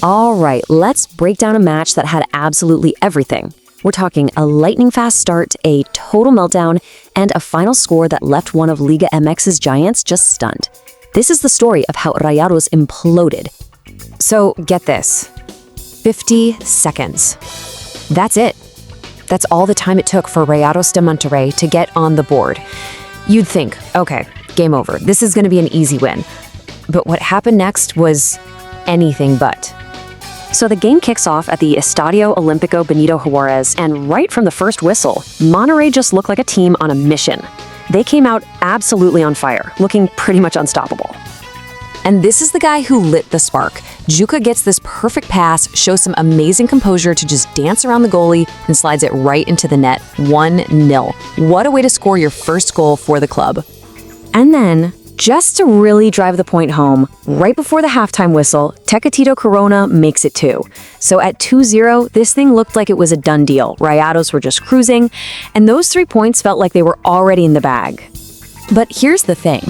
All right, let's break down a match that had absolutely everything. We're talking a lightning-fast start, a total meltdown, and a final score that left one of Liga MX's giants just stunned. This is the story of how Rayados imploded. So, get this. 50 seconds. That's it. That's all the time it took for Rayados de Monterrey to get on the board. You'd think, okay, game over. This is going to be an easy win. But what happened next was anything but. So the game kicks off at the Estadio Olímpico Benito Juárez, and right from the first whistle, Monterrey just looked like a team on a mission. They came out absolutely on fire, looking pretty much unstoppable. And this is the guy who lit the spark. Juka gets this perfect pass, shows some amazing composure to just dance around the goalie, and slides it right into the net. 1-0. What a way to score your first goal for the club. And then, just to really drive the point home, right before the halftime whistle, Tecatito Corona makes it 2. So at 2-0, this thing looked like it was a done deal. Rayados were just cruising, and those 3 points felt like they were already in the bag. But here's the thing.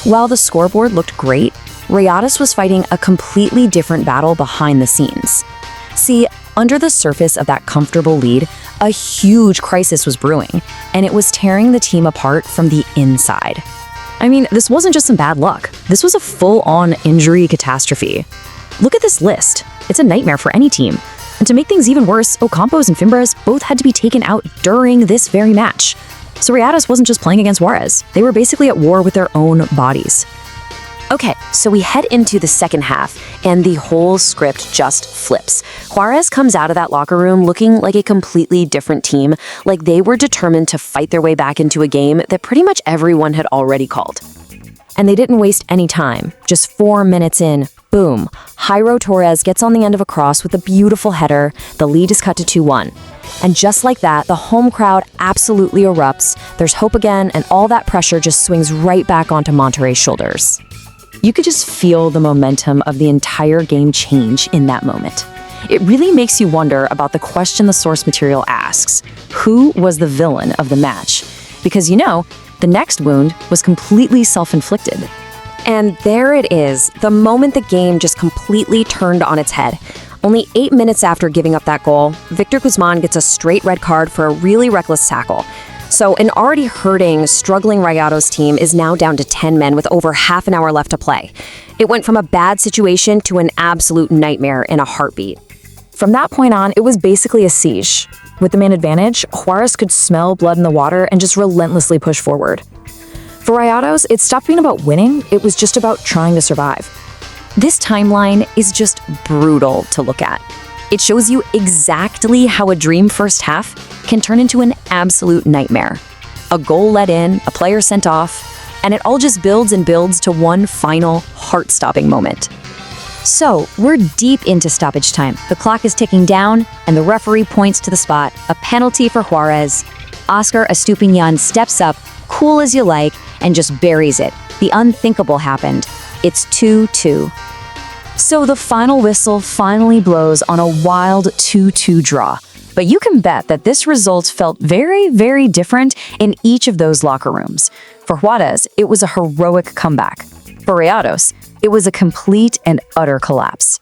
While the scoreboard looked great, Rayados was fighting a completely different battle behind the scenes. See, under the surface of that comfortable lead, a huge crisis was brewing, and it was tearing the team apart from the inside. I mean, this wasn't just some bad luck. This was a full-on injury catastrophe. Look at this list. It's a nightmare for any team. And to make things even worse, Ocampos and Fimbres both had to be taken out during this very match. So Rayados wasn't just playing against Juarez. They were basically at war with their own bodies. Okay, so we head into the second half, and the whole script just flips. Juarez comes out of that locker room looking like a completely different team, like they were determined to fight their way back into a game that pretty much everyone had already called. And they didn't waste any time. Just 4 minutes in, boom, Jairo Torres gets on the end of a cross with a beautiful header. The lead is cut to 2-1. And just like that, the home crowd absolutely erupts. There's hope again, and all that pressure just swings right back onto Monterrey's shoulders. You could just feel the momentum of the entire game change in that moment. It really makes you wonder about the question the source material asks. Who was the villain of the match? Because the next wound was completely self-inflicted. And there it is, the moment the game just completely turned on its head. Only 8 minutes after giving up that goal, Víctor Guzmán gets a straight red card for a really reckless tackle. So an already hurting, struggling Rayados team is now down to 10 men with over half an hour left to play. It went from a bad situation to an absolute nightmare in a heartbeat. From that point on, it was basically a siege. With the man advantage, Juarez could smell blood in the water and just relentlessly push forward. For Rayados, it stopped being about winning, it was just about trying to survive. This timeline is just brutal to look at. It shows you exactly how a dream first half can turn into an absolute nightmare. A goal let in, a player sent off, and it all just builds and builds to one final, heart-stopping moment. So, we're deep into stoppage time. The clock is ticking down, and the referee points to the spot. A penalty for Juarez. Oscar Estupiñán steps up, cool as you like, and just buries it. The unthinkable happened. It's 2-2. So the final whistle finally blows on a wild 2-2 draw. But you can bet that this result felt very, very different in each of those locker rooms. For Juarez, it was a heroic comeback. For Rayados, it was a complete and utter collapse.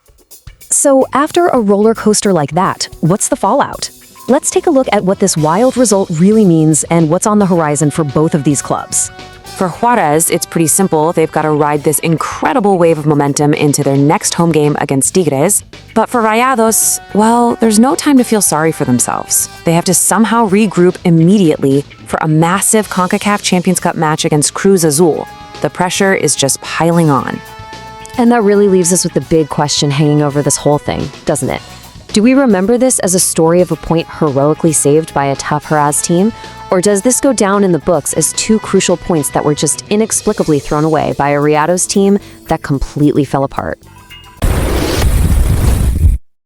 So after a roller coaster like that, what's the fallout? Let's take a look at what this wild result really means and what's on the horizon for both of these clubs. For Juarez, it's pretty simple. They've got to ride this incredible wave of momentum into their next home game against Tigres. But for Rayados, well, there's no time to feel sorry for themselves. They have to somehow regroup immediately for a massive Concacaf Champions Cup match against Cruz Azul. The pressure is just piling on. And that really leaves us with the big question hanging over this whole thing, doesn't it? Do we remember this as a story of a point heroically saved by a tough Juarez team? Or does this go down in the books as 2 crucial points that were just inexplicably thrown away by a Rayados team that completely fell apart?